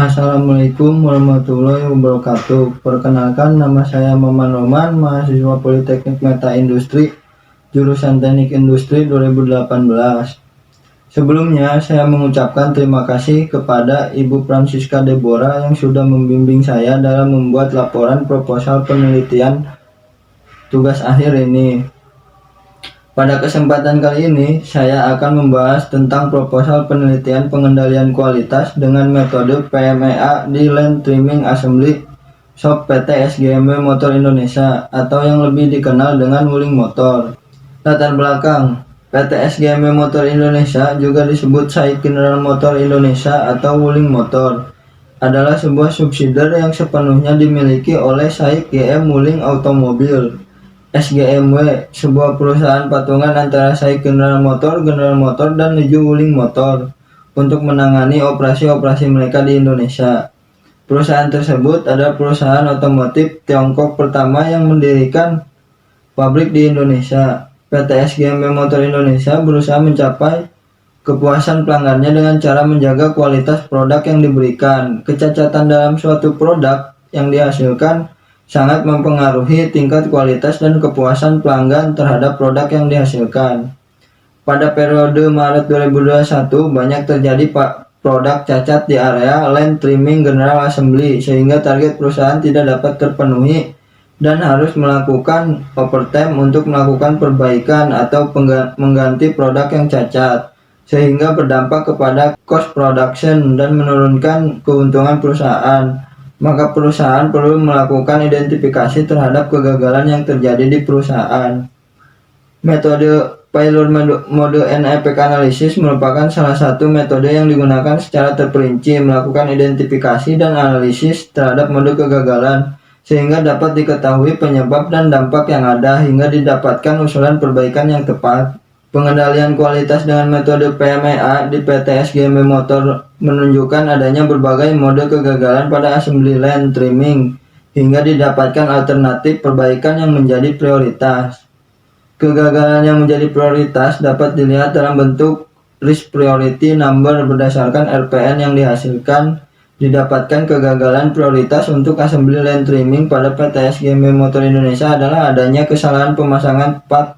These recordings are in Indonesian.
Assalamualaikum warahmatullahi wabarakatuh. Perkenalkan, nama saya Maman Roman, mahasiswa Politeknik Meta Industri, jurusan Teknik Industri 2018. Sebelumnya, saya mengucapkan terima kasih kepada Ibu Francisca Deborah yang sudah membimbing saya dalam membuat laporan proposal penelitian tugas akhir ini. Pada kesempatan kali ini, saya akan membahas tentang proposal penelitian pengendalian kualitas dengan metode PMEA di Land Trimming Assembly Shop PT SGMW Motor Indonesia atau yang lebih dikenal dengan Wuling Motor. Latar belakang, PT SGMW Motor Indonesia juga disebut SAIC General Motor Indonesia atau Wuling Motor, adalah sebuah subsidiar yang sepenuhnya dimiliki oleh SAIC GM Wuling Automobil. SGMW, sebuah perusahaan patungan antara SAIC General Motor, dan Leju Wuling Motor untuk menangani operasi-operasi mereka di Indonesia. Perusahaan tersebut adalah perusahaan otomotif Tiongkok pertama yang mendirikan pabrik di Indonesia. PT SGMW Motor Indonesia berusaha mencapai kepuasan pelanggannya dengan cara menjaga kualitas produk yang diberikan. Kecacatan dalam suatu produk yang dihasilkan sangat mempengaruhi tingkat kualitas dan kepuasan pelanggan terhadap produk yang dihasilkan. Pada periode Maret 2021, banyak terjadi produk cacat di area Land Trimming General Assembly sehingga target perusahaan tidak dapat terpenuhi dan harus melakukan overtime untuk melakukan perbaikan atau mengganti produk yang cacat, sehingga berdampak kepada cost production dan menurunkan keuntungan perusahaan. Maka perusahaan perlu melakukan identifikasi terhadap kegagalan yang terjadi di perusahaan. Metode Failure Mode and Effect Analysis merupakan salah satu metode yang digunakan secara terperinci melakukan identifikasi dan analisis terhadap mode kegagalan, sehingga dapat diketahui penyebab dan dampak yang ada hingga didapatkan usulan perbaikan yang tepat. Pengendalian kualitas dengan metode PMEA di PT SGMW Motor menunjukkan adanya berbagai mode kegagalan pada assembly line trimming hingga didapatkan alternatif perbaikan yang menjadi prioritas. Kegagalan yang menjadi prioritas dapat dilihat dalam bentuk risk priority number berdasarkan RPN yang dihasilkan. Didapatkan kegagalan prioritas untuk assembly line trimming pada PT SGMW Motor Indonesia adalah adanya kesalahan pemasangan part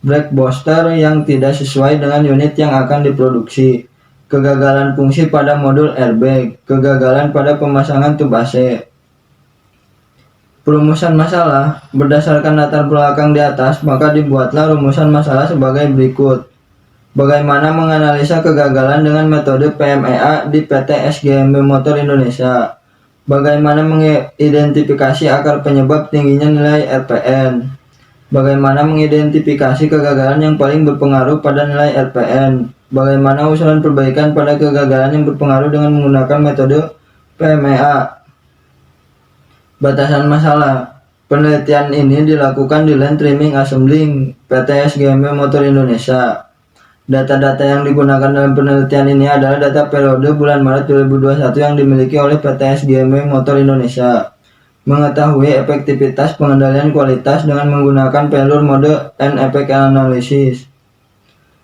brake booster yang tidak sesuai dengan unit yang akan diproduksi, kegagalan fungsi pada modul airbag, kegagalan pada pemasangan tub AC. Perumusan masalah berdasarkan latar belakang di atas, maka dibuatlah rumusan masalah sebagai berikut. Bagaimana menganalisa kegagalan dengan metode PMEA di PT SGMW Motor Indonesia? Bagaimana mengidentifikasi akar penyebab tingginya nilai RPN? Bagaimana mengidentifikasi kegagalan yang paling berpengaruh pada nilai RPN? Bagaimana usulan perbaikan pada kegagalan yang berpengaruh dengan menggunakan metode PMEA? Batasan masalah. Penelitian ini dilakukan di Land Trimming Assembly PT SGMW Motor Indonesia. Data-data yang digunakan dalam penelitian ini adalah data periode bulan Maret 2021 yang dimiliki oleh PT SGMW Motor Indonesia. Mengetahui efektivitas pengendalian kualitas dengan menggunakan Failure Mode and Effect Analysis.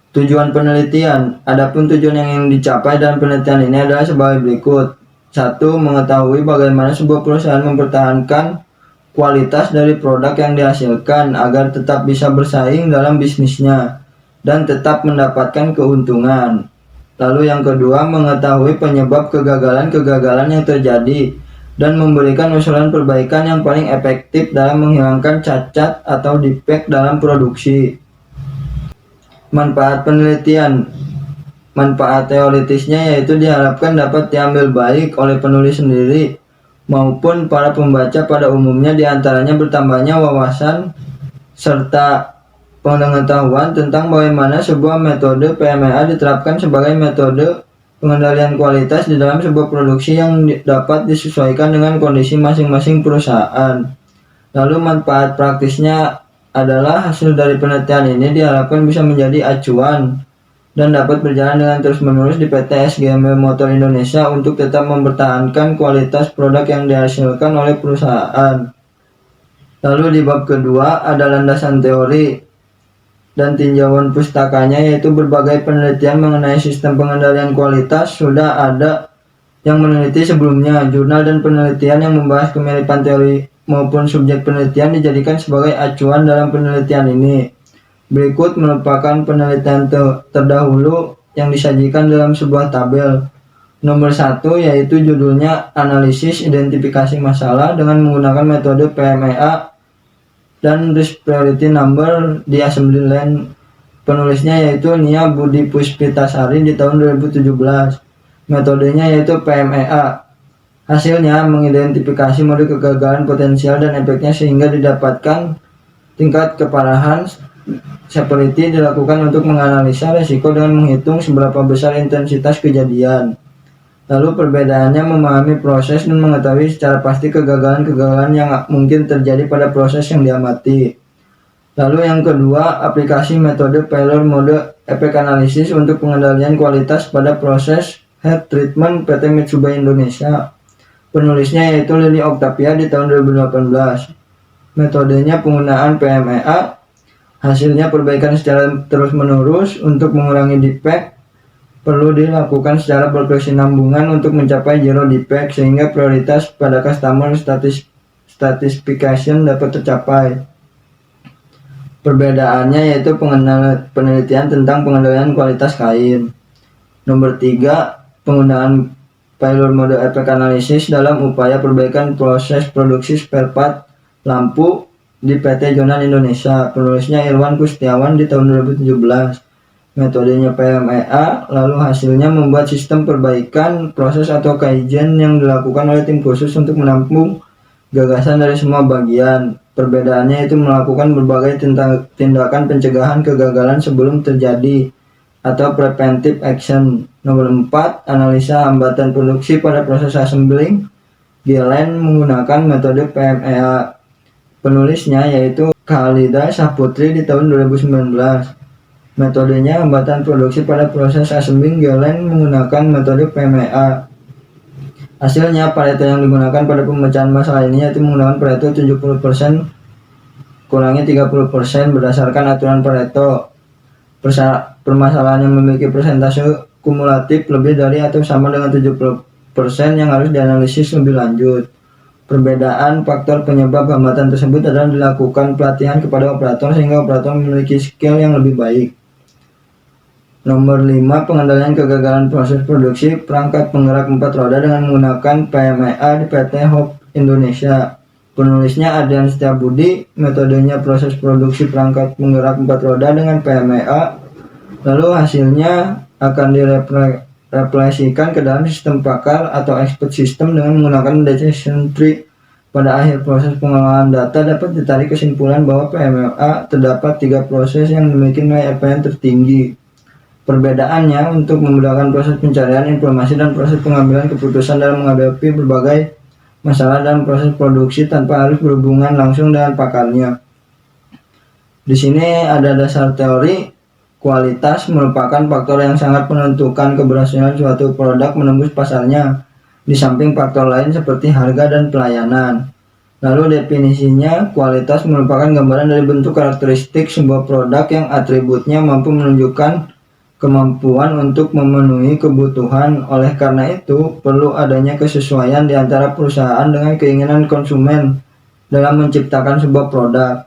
Tujuan penelitian. Adapun tujuan yang dicapai dalam penelitian ini adalah sebagai berikut. 1. Mengetahui bagaimana sebuah perusahaan mempertahankan kualitas dari produk yang dihasilkan agar tetap bisa bersaing dalam bisnisnya dan tetap mendapatkan keuntungan. Lalu yang kedua, mengetahui penyebab kegagalan-kegagalan yang terjadi dan memberikan usulan perbaikan yang paling efektif dalam menghilangkan cacat atau defect dalam produksi. Manfaat penelitian. Manfaat teoritisnya yaitu diharapkan dapat diambil baik oleh penulis sendiri maupun para pembaca pada umumnya, diantaranya bertambahnya wawasan serta pengetahuan tentang bagaimana sebuah metode PMEA diterapkan sebagai metode pengendalian kualitas di dalam sebuah produksi yang dapat disesuaikan dengan kondisi masing-masing perusahaan. Lalu manfaat praktisnya adalah hasil dari penelitian ini diharapkan bisa menjadi acuan dan dapat berjalan dengan terus-menerus di PT SGMW Motor Indonesia untuk tetap mempertahankan kualitas produk yang dihasilkan oleh perusahaan. Lalu di bab kedua ada landasan teori dan tinjauan pustakanya, yaitu berbagai penelitian mengenai sistem pengendalian kualitas sudah ada yang meneliti sebelumnya. Jurnal dan penelitian yang membahas kemiripan teori maupun subjek penelitian dijadikan sebagai acuan dalam penelitian ini. Berikut merupakan penelitian terdahulu yang disajikan dalam sebuah tabel. Nomor 1 yaitu judulnya Analisis Identifikasi Masalah dengan menggunakan metode PMEA dan Risk Priority Number di Assembly Line. Penulisnya yaitu Nia Budi Puspitasari di tahun 2017. Metodenya yaitu PMEA. Hasilnya mengidentifikasi mode kegagalan potensial dan efeknya sehingga didapatkan tingkat keparahan seperti dilakukan untuk menganalisa risiko dengan menghitung seberapa besar intensitas kejadian. Lalu perbedaannya memahami proses dan mengetahui secara pasti kegagalan-kegagalan yang mungkin terjadi pada proses yang diamati. Lalu yang kedua, aplikasi metode Failure Mode Effect Analysis untuk pengendalian kualitas pada proses heat treatment PT Mitsubishi Indonesia. Penulisnya yaitu Lili Octavia di tahun 2018. Metodenya penggunaan PMEA. Hasilnya perbaikan secara terus-menerus untuk mengurangi defect perlu dilakukan secara berkesinambungan untuk mencapai zero defect sehingga prioritas pada customer satisfaction dapat tercapai. Perbedaannya yaitu penelitian tentang pengendalian kualitas kain. Nomor 3, penggunaan Failure Mode Effect Analysis dalam upaya perbaikan proses produksi spare part lampu di PT Jonan Indonesia. Penulisnya Irwan Kustiawan di tahun 2017. Metodenya PMEA, lalu hasilnya membuat sistem perbaikan proses atau kaizen yang dilakukan oleh tim khusus untuk menampung gagasan dari semua bagian. Perbedaannya itu melakukan berbagai tindakan pencegahan kegagalan sebelum terjadi atau preventive action. Nomor 4, analisa hambatan produksi pada proses assembling GLN menggunakan metode PMEA. Penulisnya yaitu Khalida Saputri di tahun 2019. Metodenya hambatan produksi pada proses assembling GLN menggunakan metode PMEA. Hasilnya Pareto yang digunakan pada pemecahan masalah ini yaitu menggunakan Pareto 70% kurangi 30% berdasarkan aturan Pareto. Permasalahan yang memiliki persentase kumulatif lebih dari atau sama dengan 70% yang harus dianalisis lebih lanjut. Perbedaan faktor penyebab hambatan tersebut adalah dilakukan pelatihan kepada operator sehingga operator memiliki skill yang lebih baik. Nomor 5, pengendalian kegagalan proses produksi perangkat penggerak 4 roda dengan menggunakan PMEA di PT Hope Indonesia. Penulisnya Adrian Setiabudi. Metodenya proses produksi perangkat penggerak 4 roda dengan PMEA. Lalu hasilnya akan direfleksikan ke dalam sistem pakar atau expert system dengan menggunakan decision tree. Pada akhir proses pengolahan data dapat ditarik kesimpulan bahwa PMEA terdapat 3 proses yang memiliki nilai RPM tertinggi. Perbedaannya untuk memudahkan proses pencarian informasi dan proses pengambilan keputusan dalam menghadapi berbagai masalah dalam proses produksi tanpa harus berhubungan langsung dengan pakarnya. Di sini ada dasar teori. Kualitas merupakan faktor yang sangat menentukan keberhasilan suatu produk menembus pasarnya, di samping faktor lain seperti harga dan pelayanan. Lalu definisinya, kualitas merupakan gambaran dari bentuk karakteristik sebuah produk yang atributnya mampu menunjukkan kemampuan untuk memenuhi kebutuhan. Oleh karena itu, perlu adanya kesesuaian di antara perusahaan dengan keinginan konsumen dalam menciptakan sebuah produk.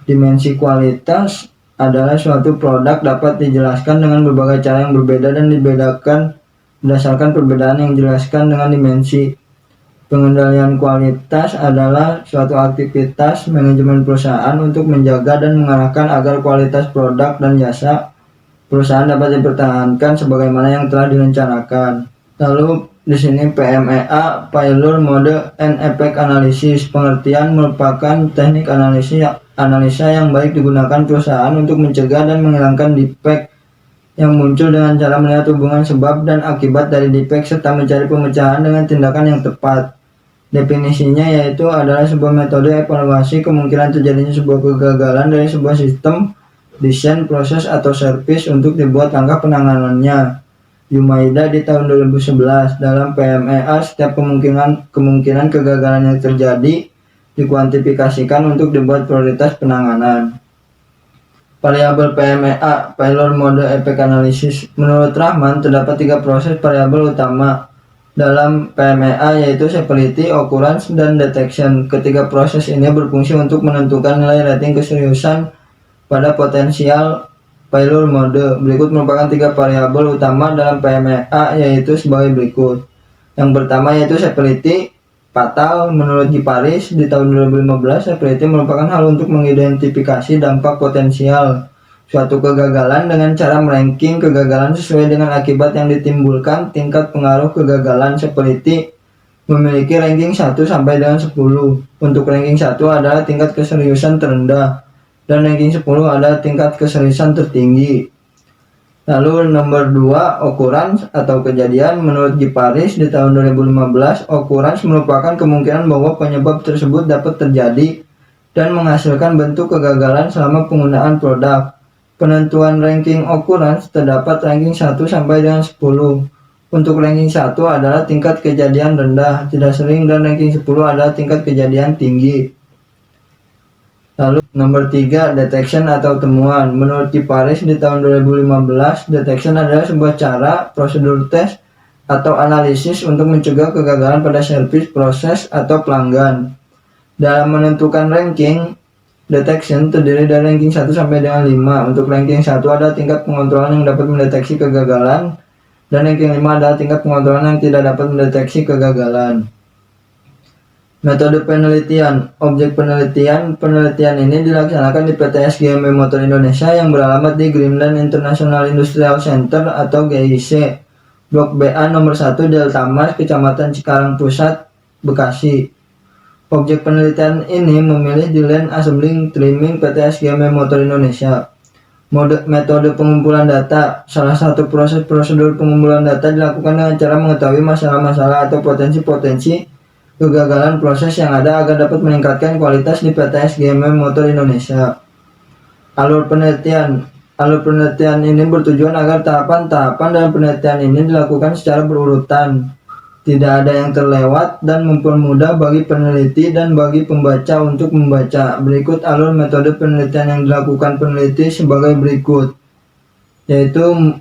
Dimensi kualitas adalah suatu produk dapat dijelaskan dengan berbagai cara yang berbeda dan dibedakan berdasarkan perbedaan yang dijelaskan dengan dimensi. Pengendalian kualitas adalah suatu aktivitas manajemen perusahaan untuk menjaga dan mengarahkan agar kualitas produk dan jasa perusahaan dapat dipertahankan sebagaimana yang telah direncanakan. Lalu di sini PMEA, Failure Mode and Effect Analysis. Pengertian merupakan teknik analisa yang baik digunakan perusahaan untuk mencegah dan menghilangkan defect yang muncul dengan cara melihat hubungan sebab dan akibat dari defect serta mencari pemecahan dengan tindakan yang tepat. Definisinya yaitu adalah sebuah metode evaluasi kemungkinan terjadinya sebuah kegagalan dari sebuah sistem, desain, proses, atau service untuk dibuat langkah penanganannya. Yumaida di tahun 2011. Dalam PMEA, setiap kemungkinan kegagalan yang terjadi dikuantifikasikan untuk dibuat prioritas penanganan. Variabel PMEA, Failure Mode Effect Analysis. Menurut Rahman, terdapat 3 proses variabel utama dalam PMEA, yaitu Severity, Occurrence, dan Detection. Ketiga proses ini berfungsi untuk menentukan nilai rating keseriusan pada potensial failure mode. Berikut merupakan 3 variabel utama dalam PMEA, yaitu sebagai berikut. Yang pertama yaitu Severity. Fatal. Menurut Giparis di tahun 2015, severity merupakan hal untuk mengidentifikasi dampak potensial suatu kegagalan dengan cara meranking kegagalan sesuai dengan akibat yang ditimbulkan. Tingkat pengaruh kegagalan severity memiliki ranking 1 sampai dengan 10. Untuk ranking 1 adalah tingkat keseriusan terendah dan ranking 10 adalah tingkat keseriusan tertinggi. Lalu nomor 2, occurrence atau kejadian. Menurut Giparis di tahun 2015, occurrence merupakan kemungkinan bahwa penyebab tersebut dapat terjadi dan menghasilkan bentuk kegagalan selama penggunaan produk. Penentuan ranking occurrence terdapat ranking 1 sampai dengan 10. Untuk ranking 1 adalah tingkat kejadian rendah, tidak sering, dan ranking 10 adalah tingkat kejadian tinggi. Lalu nomor 3, detection atau temuan. Menurut Giparis di tahun 2015, detection adalah sebuah cara, prosedur tes, atau analisis untuk mencegah kegagalan pada servis, proses, atau pelanggan. Dalam menentukan ranking, detection terdiri dari ranking 1 sampai dengan 5. Untuk ranking 1 adalah tingkat pengontrolan yang dapat mendeteksi kegagalan, dan ranking 5 adalah tingkat pengontrolan yang tidak dapat mendeteksi kegagalan. Metode penelitian. Objek penelitian. Penelitian ini dilaksanakan di PT SGM Motor Indonesia yang beralamat di Greenland International Industrial Center atau GIC, Blok BA nomor 1 Delta Mas, Kecamatan Cikarang Pusat, Bekasi. Objek penelitian ini memilih di Line Assembling Trimming PT SGM Motor Indonesia. Metode pengumpulan data. Salah satu proses prosedur pengumpulan data dilakukan dengan cara mengetahui masalah-masalah atau potensi-potensi kegagalan proses yang ada agar dapat meningkatkan kualitas di PT SGM Motor Indonesia. Alur penelitian. Alur penelitian ini bertujuan agar tahapan-tahapan dalam penelitian ini dilakukan secara berurutan, tidak ada yang terlewat, dan mempermudah bagi peneliti dan bagi pembaca untuk membaca. Berikut alur metode penelitian yang dilakukan peneliti sebagai berikut, yaitu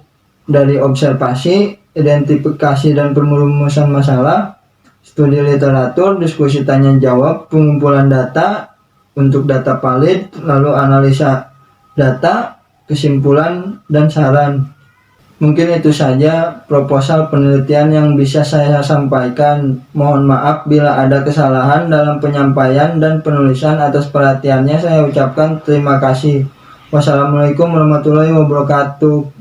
dari observasi, identifikasi dan perumusan masalah, studi literatur, diskusi tanya jawab, pengumpulan data untuk data valid, lalu analisa data, kesimpulan, dan saran. Mungkin itu saja proposal penelitian yang bisa saya sampaikan. Mohon maaf bila ada kesalahan dalam penyampaian dan penulisan. Atas perhatiannya saya ucapkan terima kasih. Wassalamualaikum warahmatullahi wabarakatuh.